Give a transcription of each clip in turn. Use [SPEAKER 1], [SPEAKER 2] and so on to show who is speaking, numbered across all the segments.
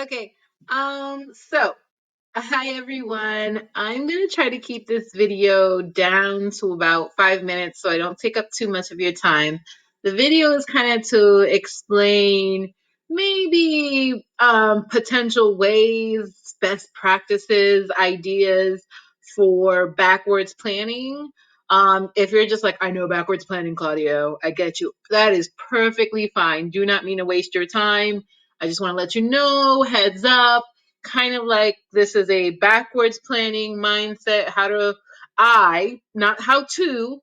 [SPEAKER 1] Okay. So hi everyone. I'm gonna try to keep this video down to about 5 minutes so I don't take up too much of your time. The video is kind of to explain maybe potential ways, best practices, ideas for backwards planning. If you're just like, I know backwards planning, Claudio, I get you. That is perfectly fine. Do not mean to waste your time. I just want to let you know, heads up, kind of like this is a backwards planning mindset. Not how to,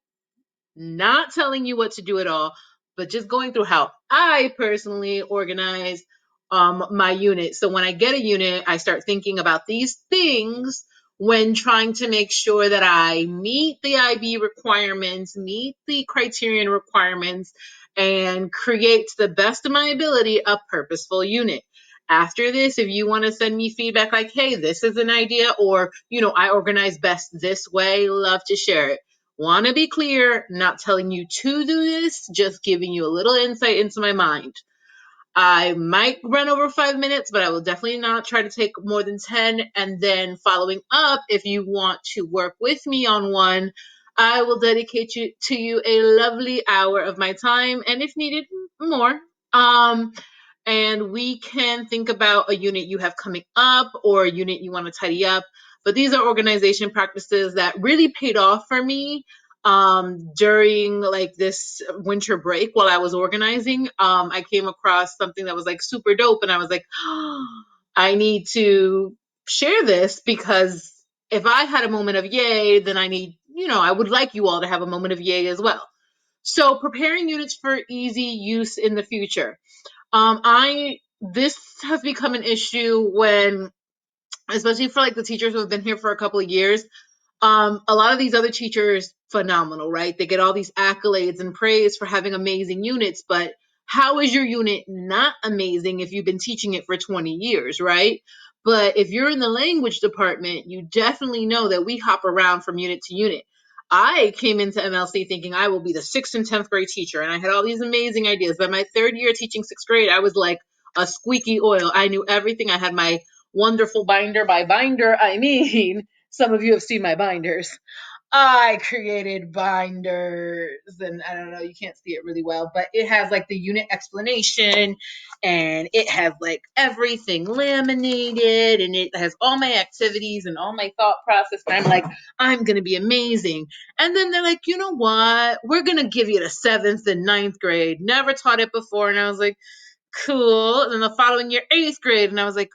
[SPEAKER 1] not telling you what to do at all, but just going through how I personally organize my unit. So when I get a unit, I start thinking about these things when trying to make sure that I meet the IB requirements, meet the criterion requirements, and create to the best of my ability a purposeful unit. After this, if you want to send me feedback like, hey, this is an idea, or, I organize best this way, love to share it. Want to be clear, not telling you to do this, just giving you a little insight into my mind. I might run over 5 minutes, but I will definitely not try to take more than 10. And then following up, if you want to work with me on one, I will dedicate you a lovely hour of my time, and if needed, more. Um, and we can think about a unit you have coming up or a unit you want to tidy up. But these are organization practices that really paid off for me during like this winter break while I was organizing. I came across something that was like super dope, and I was like, oh, I need to share this because if I had a moment of yay, then I would like you all to have a moment of yay as well. So preparing units for easy use in the future. I This has become an issue when, especially for like the teachers who have been here for a couple of years. A lot of these other teachers, phenomenal, right? They get all these accolades and praise for having amazing units, but how is your unit not amazing if you've been teaching it for 20 years, right? But if you're in the language department, you definitely know that we hop around from unit to unit. I came into MLC thinking I will be the 6th and 10th grade teacher, and I had all these amazing ideas. By my third year teaching 6th grade, I was like a squeaky oil. I knew everything. I had my wonderful binder. By binder, I mean, some of you have seen my binders. I created binders, and I don't know, you can't see it really well, but it has like the unit explanation, and it has like everything laminated, and it has all my activities and all my thought process. And I'm like, I'm going to be amazing. And then they're like, you know what? We're going to give you the 7th and 9th grade. Never taught it before. And I was like, cool. And then the following year, 8th grade. And I was like,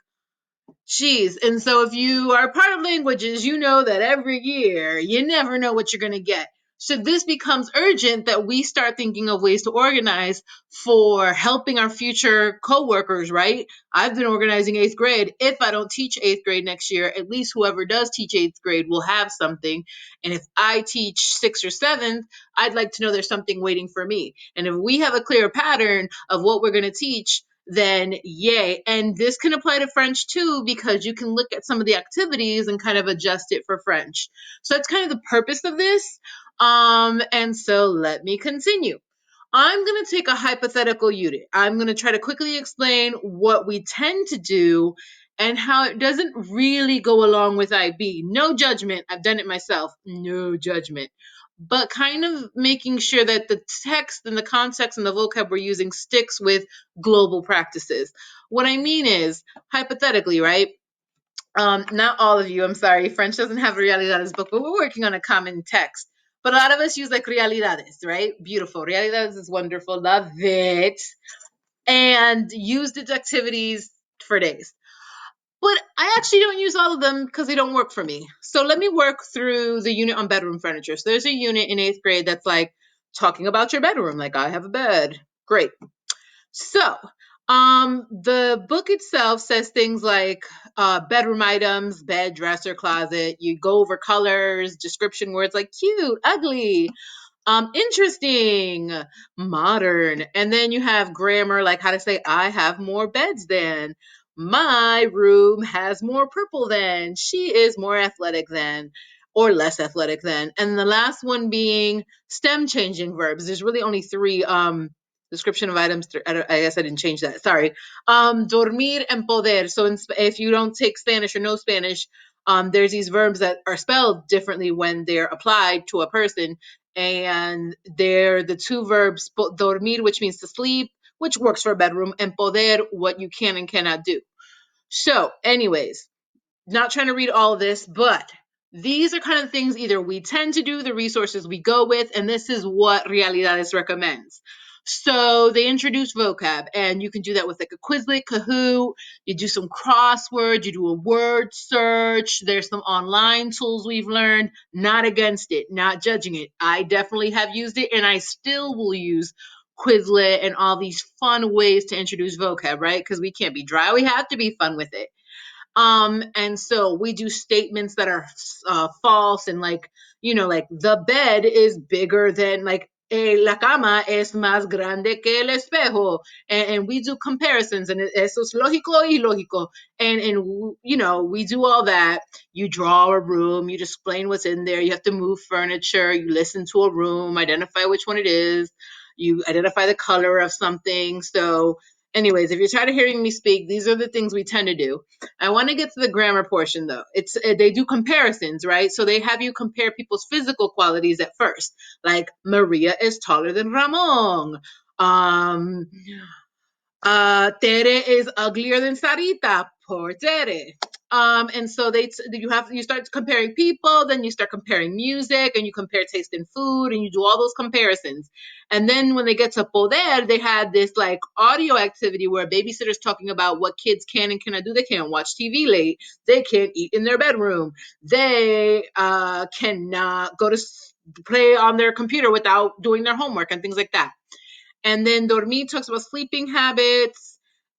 [SPEAKER 1] jeez. And so if you are part of languages, you know that every year you never know what you're going to get. So this becomes urgent that we start thinking of ways to organize for helping our future coworkers, right? I've been organizing 8th grade. If I don't teach 8th grade next year, at least whoever does teach 8th grade will have something. And if I teach 6th or 7th, I'd like to know there's something waiting for me. And if we have a clear pattern of what we're going to teach, then yay. And this can apply to French too, because you can look at some of the activities and kind of adjust it for French. So that's kind of the purpose of this. And so let me continue. I'm going to take a hypothetical unit. I'm going to try to quickly explain what we tend to do and how it doesn't really go along with IB. No judgment. I've done it myself. No judgment. But kind of making sure that the text and the context and the vocab we're using sticks with global practices. What I mean is, hypothetically, right? Not all of you, I'm sorry. French doesn't have a realidades book, but we're working on a common text. But a lot of us use like realidades, right? Beautiful. Realidades is wonderful. Love it. And used its activities for days. But I actually don't use all of them because they don't work for me. So let me work through the unit on bedroom furniture. So there's a unit in 8th grade that's like talking about your bedroom, like I have a bed. Great. So, the book itself says things like bedroom items, bed, dresser, closet. You go over colors, description words like cute, ugly, interesting, modern. And then you have grammar, like how to say, I have more beds than. My room has more purple than. She is more athletic than. Or less athletic than. And the last one being stem changing verbs. There's really only three Description of items. I guess I didn't change that. Sorry. Dormir and poder. So if you don't take Spanish or know Spanish, there's these verbs that are spelled differently when they're applied to a person. And they're the two verbs, dormir, which means to sleep, which works for a bedroom, and poder, what you can and cannot do. So, anyways, not trying to read all of this, but these are kind of things either we tend to do, the resources we go with, and this is what Realidades recommends. So they introduce vocab, and you can do that with like a Quizlet, Kahoot. You do some crosswords, you do a word search. There's some online tools we've learned. Not against it, not judging it. I definitely have used it, and I still will use Quizlet and all these fun ways to introduce vocab, right? Because we can't be dry. We have to be fun with it. And so we do statements that are false and like, like the bed is bigger than like la cama es más grande que el espejo. And we do comparisons and eso es lógico y lógico. And we do all that. You draw a room, you explain what's in there. You have to move furniture. You listen to a room, identify which one it is. You identify the color of something. So anyways, if you're tired of hearing me speak, these are the things we tend to do. I want to get to the grammar portion though. It's they do comparisons, right? So they have you compare people's physical qualities at first. Like Maria is taller than Ramon. Um, Tere is uglier than Sarita. Poor Tere. And so you start comparing people, then you start comparing music, and you compare taste in food, and you do all those comparisons. And then when they get to Poder, they had this like audio activity where a babysitter's talking about what kids can and cannot do. They can't watch TV late. They can't eat in their bedroom. They cannot go to play on their computer without doing their homework and things like that. And then Dormir talks about sleeping habits.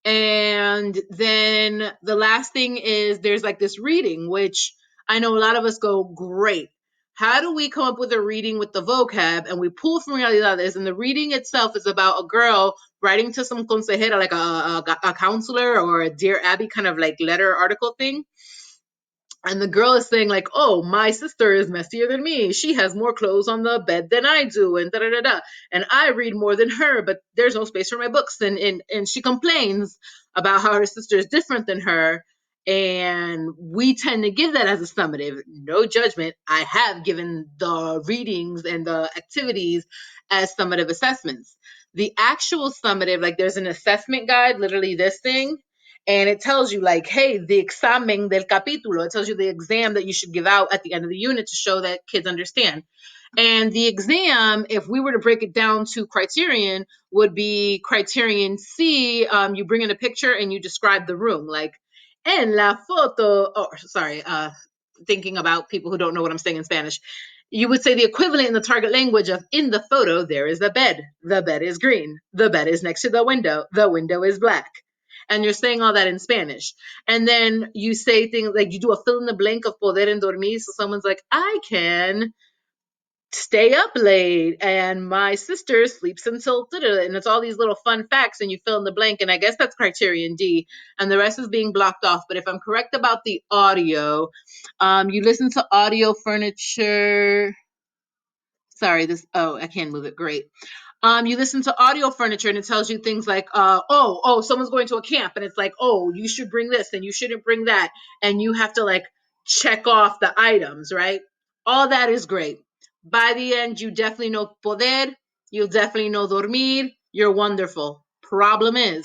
[SPEAKER 1] And then the last thing is there's like this reading, which I know a lot of us go, great. How do we come up with a reading with the vocab? And we pull from Realidades. And the reading itself is about a girl writing to some consejera, like a counselor or a Dear Abby kind of like letter article thing. And the girl is saying, like, oh, my sister is messier than me. She has more clothes on the bed than I do, and da da da da. And I read more than her, but there's no space for my books. And she complains about how her sister is different than her. And we tend to give that as a summative. No judgment. I have given the readings and the activities as summative assessments. The actual summative, like there's an assessment guide, literally this thing, and it tells you like, hey, the examen del capítulo. It tells you the exam that you should give out at the end of the unit to show that kids understand. And the exam, if we were to break it down to criterion, would be criterion C. You bring in a picture and you describe the room, like en la foto. Oh, sorry, thinking about people who don't know what I'm saying in Spanish. You would say the equivalent in the target language of in the photo, there is the bed. The bed is green. The bed is next to the window. The window is black. And you're saying all that in Spanish. And then you say things like you do a fill in the blank of poder en dormir. So someone's like, I can stay up late and my sister sleeps until and it's all these little fun facts and you fill in the blank, and I guess that's criterion D, and the rest is being blocked off. But if I'm correct about the audio, you listen to audio furniture. Sorry, I can't move it. Great. You listen to audio furniture and it tells you things like, someone's going to a camp, and it's like, oh, you should bring this and you shouldn't bring that. And you have to like check off the items, right? All that is great. By the end, you definitely know poder, you'll definitely know dormir, you're wonderful. Problem is,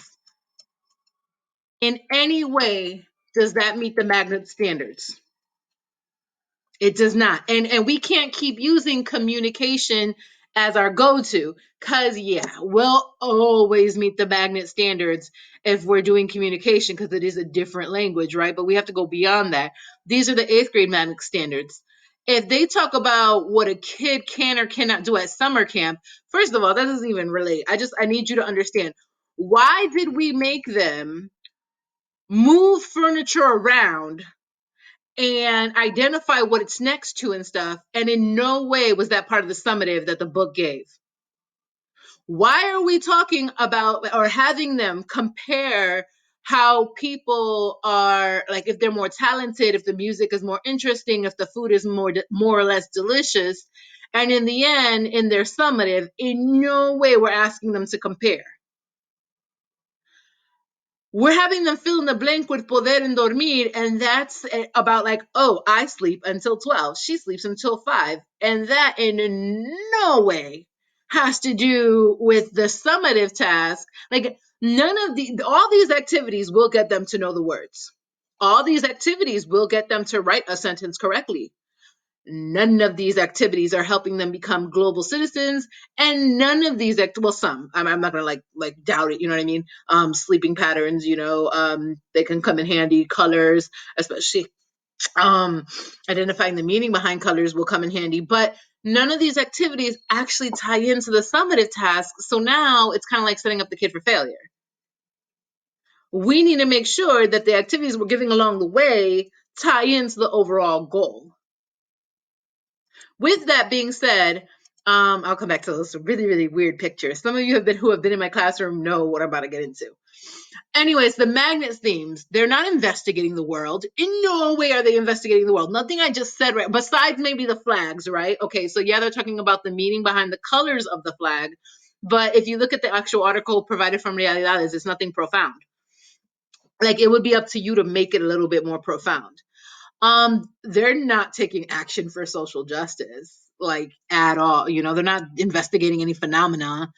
[SPEAKER 1] in any way, does that meet the magnet standards? It does not. And we can't keep using communication as our go-to, because we'll always meet the magnet standards if we're doing communication, because it is a different language, right? But we have to go beyond that. These are the 8th grade magnet standards. If they talk about what a kid can or cannot do at summer camp, first of all, that doesn't even relate. I need you to understand, why did we make them move furniture around and identify what it's next to and stuff? And in no way was that part of the summative that the book gave. Why are we talking about or having them compare how people are, like, if they're more talented, if the music is more interesting, if the food is more or less delicious, And in the end, in their summative, in no way we're asking them to compare. We're having them fill in the blank with poder en dormir, and that's about like, oh, I sleep until 12. She sleeps until 5. And that in no way has to do with the summative task. Like, all these activities will get them to know the words. All these activities will get them to write a sentence correctly. None of these activities are helping them become global citizens, and none of these well, some, I'm not gonna like doubt it, you know what I mean? Sleeping patterns, they can come in handy. Colors, especially, identifying the meaning behind colors will come in handy, but none of these activities actually tie into the summative task. So now it's kind of like setting up the kid for failure. We need to make sure that the activities we're giving along the way tie into the overall goal. With that being said, I'll come back to this really, really weird picture. Some of you who have been in my classroom know what I'm about to get into. Anyways, the magnet themes, they're not investigating the world. In no way are they investigating the world. Nothing I just said, right? Besides maybe the flags, right? Okay, so yeah, they're talking about the meaning behind the colors of the flag. But if you look at the actual article provided from Realidades, it's nothing profound. Like, it would be up to you to make it a little bit more profound. They're not taking action for social justice, like, at all. They're not investigating any phenomena.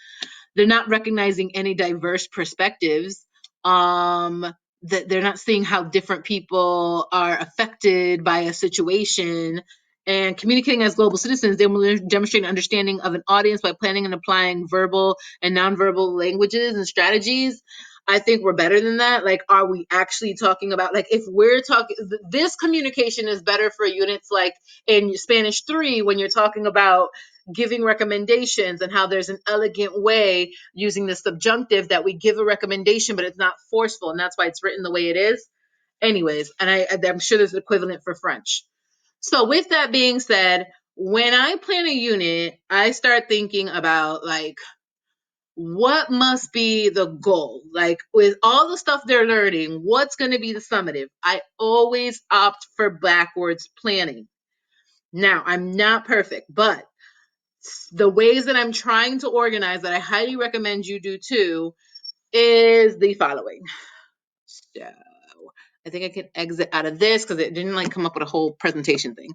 [SPEAKER 1] They're not recognizing any diverse perspectives. That they're not seeing how different people are affected by a situation. And communicating as global citizens, they will demonstrate an understanding of an audience by planning and applying verbal and nonverbal languages and strategies. I think we're better than that. Like, are we actually talking about, like, if we're talking, this communication is better for units like in Spanish 3, when you're talking about giving recommendations and how there's an elegant way using the subjunctive that we give a recommendation, but it's not forceful. And that's why it's written the way it is. Anyways, and I'm sure there's an equivalent for French. So with that being said, when I plan a unit, I start thinking about, like, what must be the goal? Like, with all the stuff they're learning, what's going to be the summative? I always opt for backwards planning. Now, I'm not perfect, but the ways that I'm trying to organize, that I highly recommend you do too, is the following. So I think I can exit out of this because it didn't like come up with a whole presentation thing.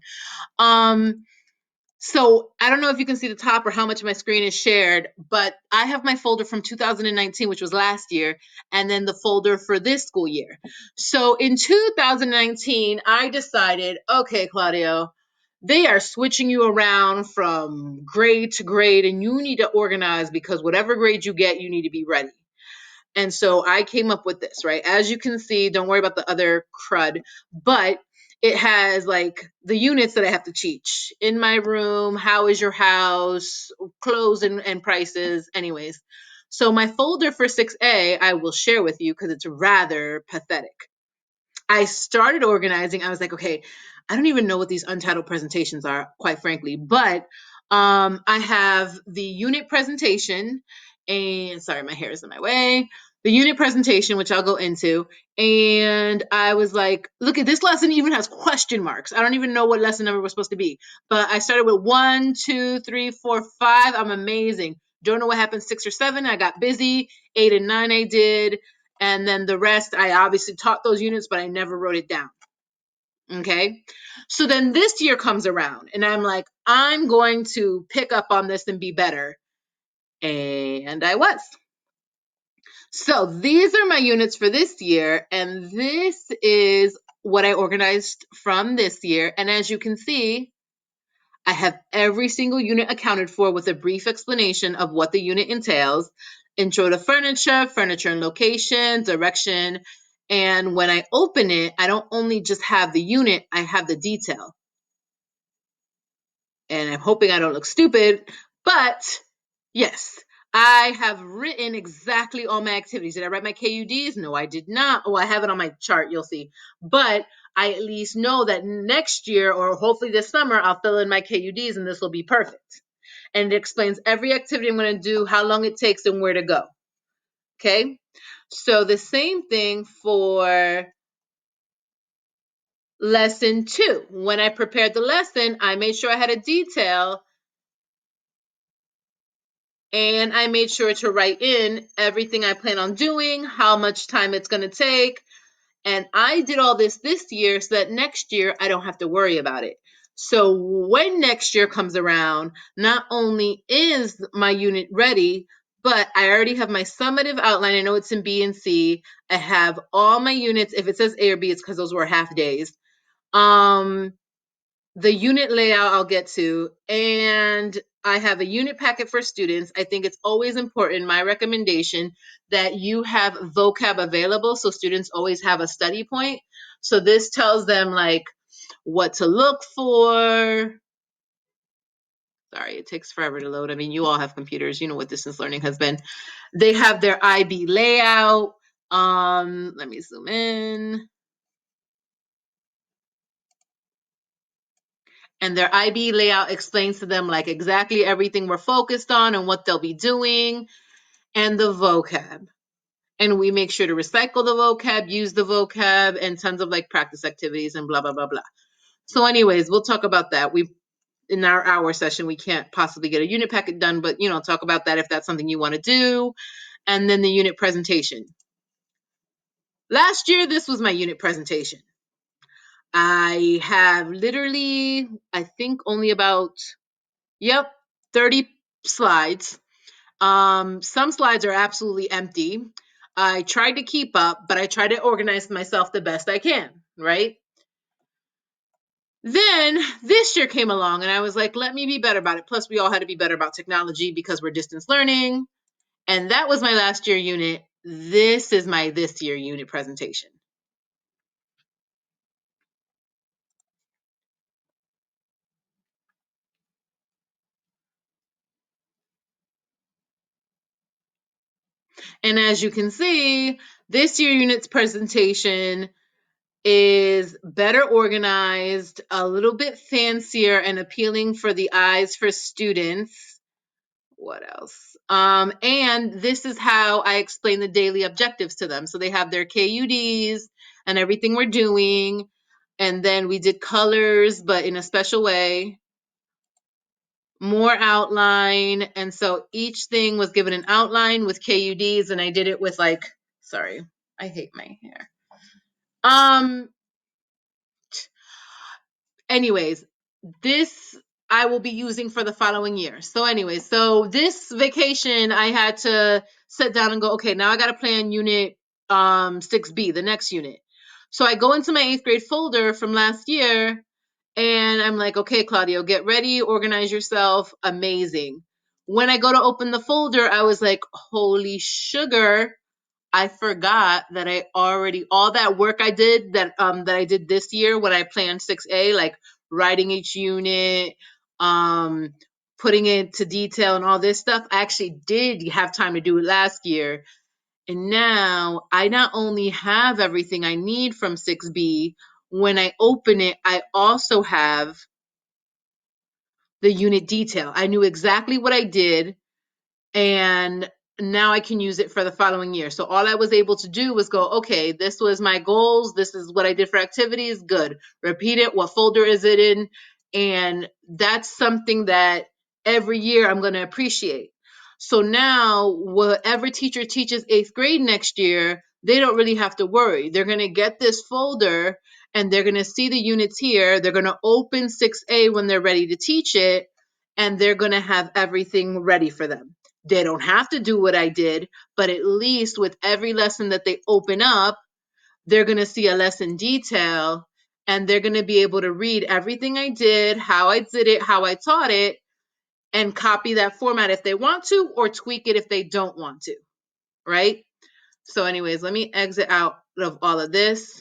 [SPEAKER 1] So I don't know if you can see the top or how much of my screen is shared, but I have my folder from 2019, which was last year, and then the folder for this school year. So in 2019, I decided, okay, Claudio, they are switching you around from grade to grade, and you need to organize, because whatever grade you get, you need to be ready. And so I came up with this, right? As you can see, don't worry about the other crud, but it has like the units that I have to teach. In my room, how is your house, clothes and prices, anyways. So my folder for 6A, I will share with you because it's rather pathetic. I started organizing. I was like, okay, I don't even know what these untitled presentations are, quite frankly, but I have the unit presentation, and sorry, my hair is in my way. The unit presentation, which I'll go into, and I was like, look at this lesson even has question marks. I don't even know what lesson number was supposed to be, but I started with 1, 2, 3, 4, 5. I'm amazing. Don't know what happened 6 or 7. I got busy. 8 and 9 I did. And then the rest, I obviously taught those units, but I never wrote it down. Okay. So then this year comes around and I'm like, I'm going to pick up on this and be better. And I was. So these are my units for this year. And this is what I organized from this year. And as you can see, I have every single unit accounted for with a brief explanation of what the unit entails. Intro to furniture, furniture and location, direction. And when I open it, I don't only just have the unit, I have the detail. And I'm hoping I don't look stupid, but yes, I have written exactly all my activities. Did I write my KUDs? No, I did not. Oh, I have it on my chart, you'll see. But I at least know that next year, or hopefully this summer, I'll fill in my KUDs and this will be perfect. And it explains every activity I'm going to do, how long it takes, and where to go. Okay? So the same thing for lesson 2. When I prepared the lesson, I made sure I had a detail And I made sure to write in everything I plan on doing, how much time it's going to take. And I did all this year so that next year I don't have to worry about it. So when next year comes around, not only is my unit ready, but I already have my summative outline. I know it's in B and C. I have all my units. If it says A or B, it's because those were half days. The unit layout I'll get to, and I have a unit packet for students. I think it's always important, my recommendation, that you have vocab available so students always have a study point. So this tells them like what to look for. Sorry, it takes forever to load. I mean, you all have computers. You know what distance learning has been. They have their IB layout. Let me zoom in. And their IB layout explains to them like exactly everything we're focused on and what they'll be doing, and the vocab. And we make sure to recycle the vocab, use the vocab, and tons of like practice activities and blah, blah, blah, blah. So anyways, we'll talk about that. In our hour session, we can't possibly get a unit packet done, but talk about that if that's something you want to do. And then the unit presentation. Last year, this was my unit presentation. I have literally, I think only about, 30 slides. Some slides are absolutely empty. I tried to keep up, but I try to organize myself the best I can, right? Then this year came along and I was like, let me be better about it. Plus, we all had to be better about technology because we're distance learning. And that was my last year unit. This is my this year unit presentation. And as you can see, this year unit's presentation is better organized, a little bit fancier and appealing for the eyes for students. What else? And this is how I explain the daily objectives to them. So they have their KUDs and everything we're doing. And then we did colors, but in a special way, more outline. And so each thing was given an outline with KUDs, and I did it with like, sorry, I hate my hair. Anyways, this I will be using for the following year. So anyways, so this vacation I had to sit down and go, okay, now I got to plan unit 6B, the next unit. So I go into my 8th grade folder from last year and I'm like, okay, Claudio, get ready, organize yourself. Amazing. When I go to open the folder, I was like, holy sugar, I forgot that I already all that work I did that I did this year when I planned 6A, like writing each unit, putting it to detail and all this stuff. I actually did have time to do it last year. And now I not only have everything I need from 6B, when I open it, I also have the unit detail. I knew exactly what I did, and now I can use it for the following year. So all I was able to do was go, okay, this was my goals. This is what I did for activities. Good. Repeat it. What folder is it in? And that's something that every year I'm going to appreciate. So now whatever teacher teaches 8th grade next year, they don't really have to worry. They're going to get this folder and they're going to see the units here. They're going to open 6A when they're ready to teach it, and they're going to have everything ready for them. They don't have to do what I did, but at least with every lesson that they open up, they're going to see a lesson detail, and they're going to be able to read everything I did, how I did it, how I taught it, and copy that format if they want to, or tweak it if they don't want to, right? So anyways, let me exit out of all of this.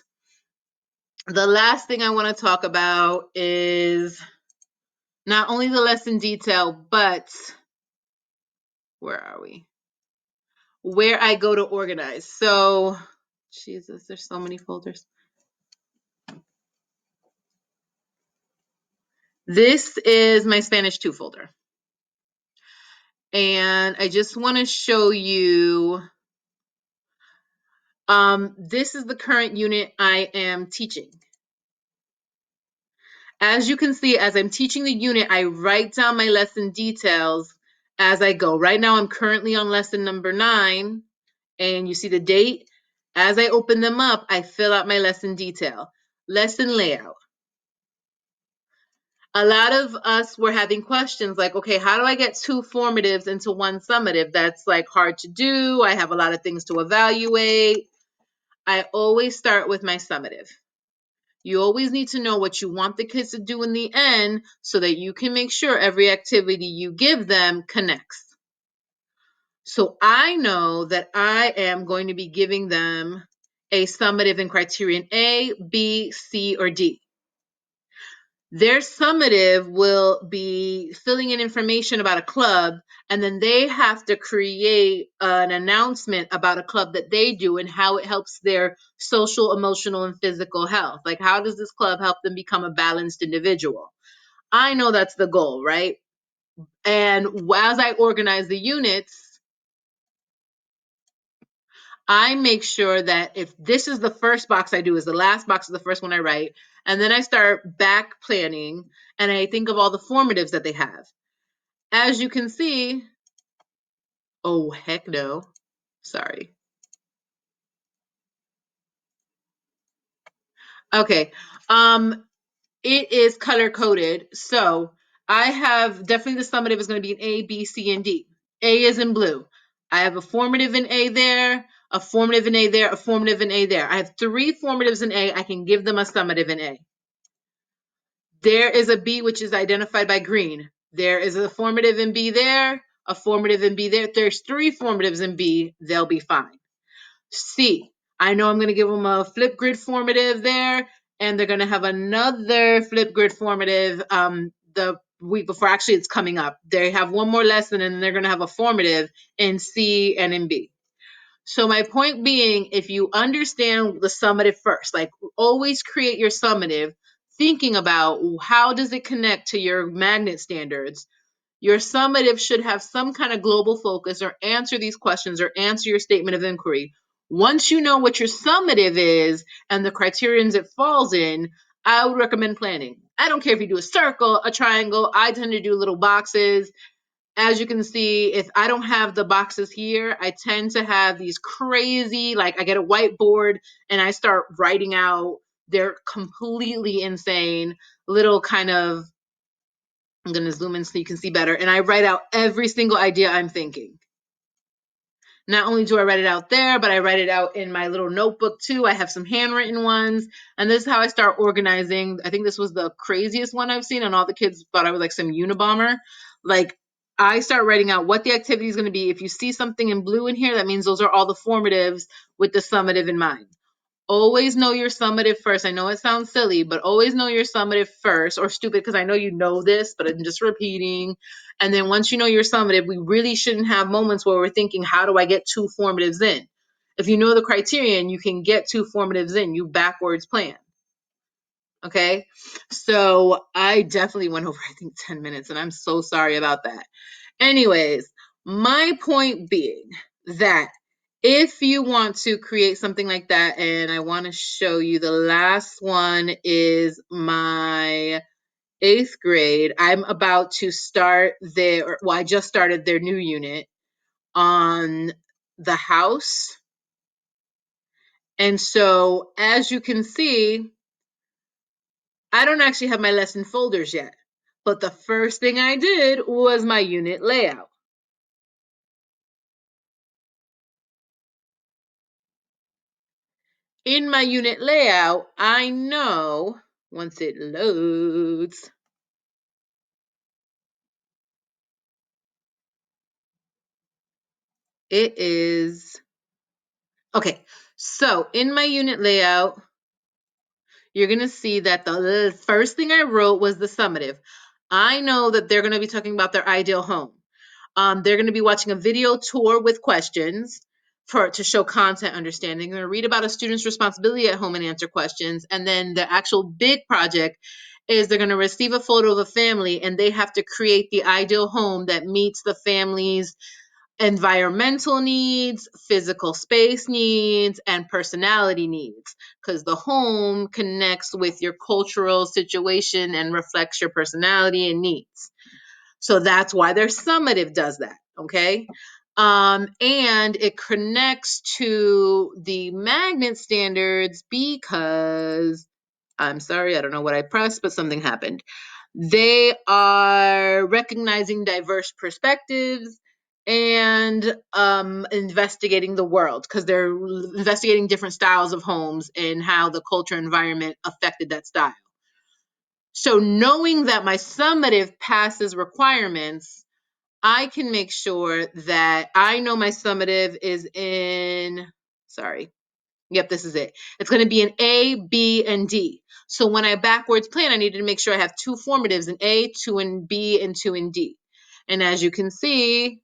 [SPEAKER 1] The last thing I want to talk about is not only the lesson detail, but where are we? Where I go to organize. So, Jesus, there's so many folders. This is my Spanish 2 folder. And I just want to show you, this is the current unit I am teaching. As you can see, as I'm teaching the unit, I write down my lesson details as I go. Right now, I'm currently on lesson number 9, and you see the date. As I open them up, I fill out my lesson detail. Lesson layout. A lot of us were having questions like, okay, how do I get 2 formatives into 1 summative? That's like hard to do. I have a lot of things to evaluate. I always start with my summative. You always need to know what you want the kids to do in the end so that you can make sure every activity you give them connects. So I know that I am going to be giving them a summative in criterion A, B, C, or D. Their summative will be filling in information about a club, and then they have to create an announcement about a club that they do and how it helps their social, emotional, and physical health. Like, how does this club help them become a balanced individual? I know that's the goal, right? And as I organize the units, I make sure that if this is the first box I do, is the last box is the first one I write, and then I start back planning and I think of all the formatives that they have. As you can see, oh heck no, sorry. Okay, it is color coded, so I have definitely the summative is going to be an A, B, C, and D. A is in blue. I have a formative in A there, a formative in A there, a formative in A there. I have 3 formatives in A. I can give them a summative in A. There is a B which is identified by green. There is a formative in B there, a formative in B there. There's 3 formatives in B. They'll be fine. C, I know I'm going to give them a flip grid formative there, and they're going to have another flip grid formative the week before. Actually, it's coming up. They have one more lesson, and they're going to have a formative in C and in B. So my point being, if you understand the summative first, like always create your summative, thinking about how does it connect to your magnet standards, your summative should have some kind of global focus or answer these questions or answer your statement of inquiry. Once you know what your summative is and the criterions it falls in, I would recommend planning. I don't care if you do a circle, a triangle. I tend to do little boxes. As you can see, if I don't have the boxes here, I tend to have these crazy, like I get a whiteboard and I start writing out, they're completely insane little kind of, I'm going to zoom in so you can see better. And I write out every single idea I'm thinking. Not only do I write it out there, but I write it out in my little notebook too. I have some handwritten ones. And this is how I start organizing. I think this was the craziest one I've seen. And all the kids thought I was like some Unabomber. Like, I start writing out what the activity is going to be. If you see something in blue in here, that means those are all the formatives with the summative in mind. Always know your summative first. I know it sounds silly, but always know your summative first, or stupid because I know you know this, but I'm just repeating. And then once you know your summative, we really shouldn't have moments where we're thinking, how do I get 2 formatives in? If you know the criterion, you can get 2 formatives in. You backwards plan. Okay. So I definitely went over, I think, 10 minutes, and I'm so sorry about that. Anyways, my point being that if you want to create something like that, and I want to show you the last one is my 8th grade. I'm about to start their, well, I just started their new unit on the house. And so as you can see, I don't actually have my lesson folders yet, but the first thing I did was my unit layout. In my unit layout, I know once it loads, it is, okay. So in my unit layout, you're going to see that the first thing I wrote was the summative. I know that they're going to be talking about their ideal home. They're going to be watching a video tour with questions to show content understanding. They're going to read about a student's responsibility at home and answer questions. And then the actual big project is they're going to receive a photo of a family and they have to create the ideal home that meets the family's environmental needs, physical space needs, and personality needs, because the home connects with your cultural situation and reflects your personality and needs. So that's why their summative does that, okay? And it connects to the magnet standards because, I'm sorry, I don't know what I pressed, but something happened. They are recognizing diverse perspectives and investigating the world because they're investigating different styles of homes and how the culture environment affected that style. So knowing that my summative passes requirements, I can make sure that I know my summative is in, sorry, yep, this is it. It's going to be in A, B, and D. So when I backwards plan, I needed to make sure I have two formatives in A, two in B, and two in D. And as you can see,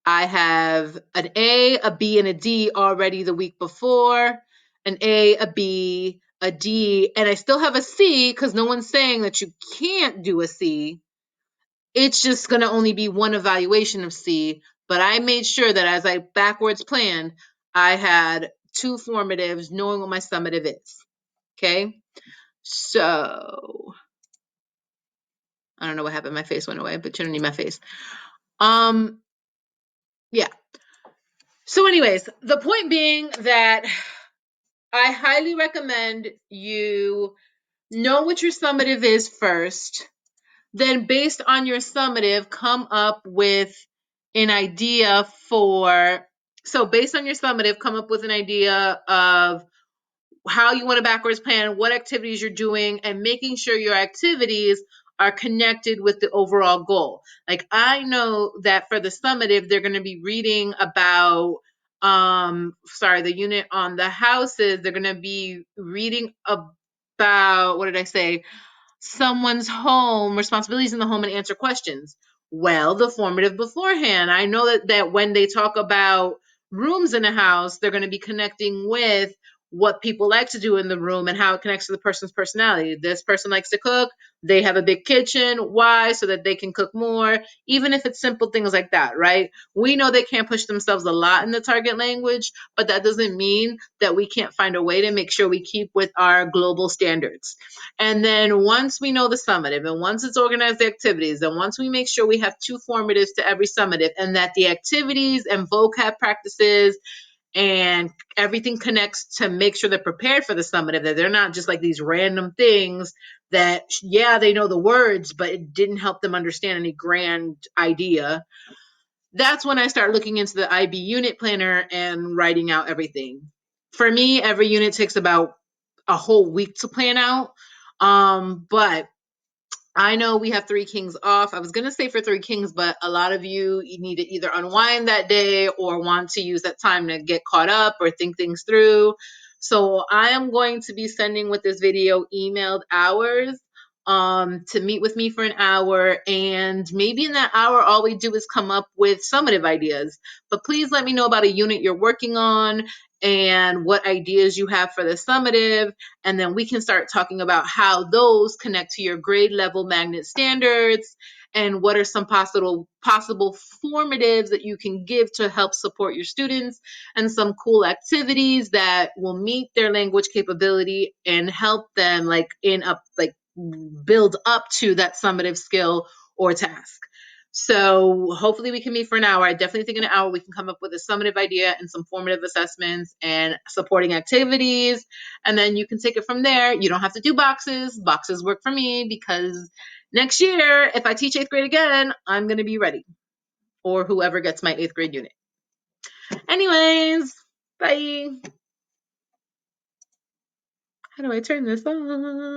[SPEAKER 1] I have an A, a B, and a D already the week before, an A, a B, a D, and I still have a C because no one's saying that you can't do a C. It's just going to only be one evaluation of C, but I made sure that as I backwards planned, I had two formatives knowing what my summative is. Okay. So I don't know what happened. My face went away, but you don't need my face. Yeah. So anyways, the point being that I highly recommend you know what your summative is first. Then based on your summative, come up with an idea for, so based on your summative, come up with an idea of how you want to backwards plan, what activities you're doing, and making sure your activities are connected with the overall goal. Like I know that for the summative, they're going to be reading about, the unit on the houses, they're going to be reading about, what did I say? Someone's home, responsibilities in the home, and answer questions. Well, the formative beforehand. I know that when they talk about rooms in a house, they're going to be connecting with what people like to do in the room and how it connects to the person's personality. This person likes to cook. They have a big kitchen. Why? So that they can cook more, even if it's simple things like that, right? We know they can't push themselves a lot in the target language, but that doesn't mean that we can't find a way to make sure we keep with our global standards. And then once we know the summative and once it's organized the activities, and once we make sure we have two formatives to every summative and that the activities and vocab practices and everything connects to make sure they're prepared for the summative, that they're not just like these random things that, yeah, they know the words, but it didn't help them understand any grand idea. That's when I start looking into the IB unit planner and writing out everything. For me, every unit takes about a whole week to plan out. But I know we have Three Kings off. I was going to say for Three Kings, but a lot of you need to either unwind that day or want to use that time to get caught up or think things through. So I am going to be sending with this video emailed hours to meet with me for an hour. And maybe in that hour, all we do is come up with summative ideas. But please let me know about a unit you're working on and what ideas you have for the summative, and then we can start talking about how those connect to your grade level magnet standards and what are some possible formatives that you can give to help support your students, and some cool activities that will meet their language capability and help them build up to that summative skill or task. So hopefully we can meet for an hour. I definitely think in an hour we can come up with a summative idea and some formative assessments and supporting activities. And then you can take it from there. You don't have to do boxes. Boxes work for me because next year, if I teach 8th grade again, I'm going to be ready. Or whoever gets my 8th grade unit. Anyways, bye. How do I turn this on?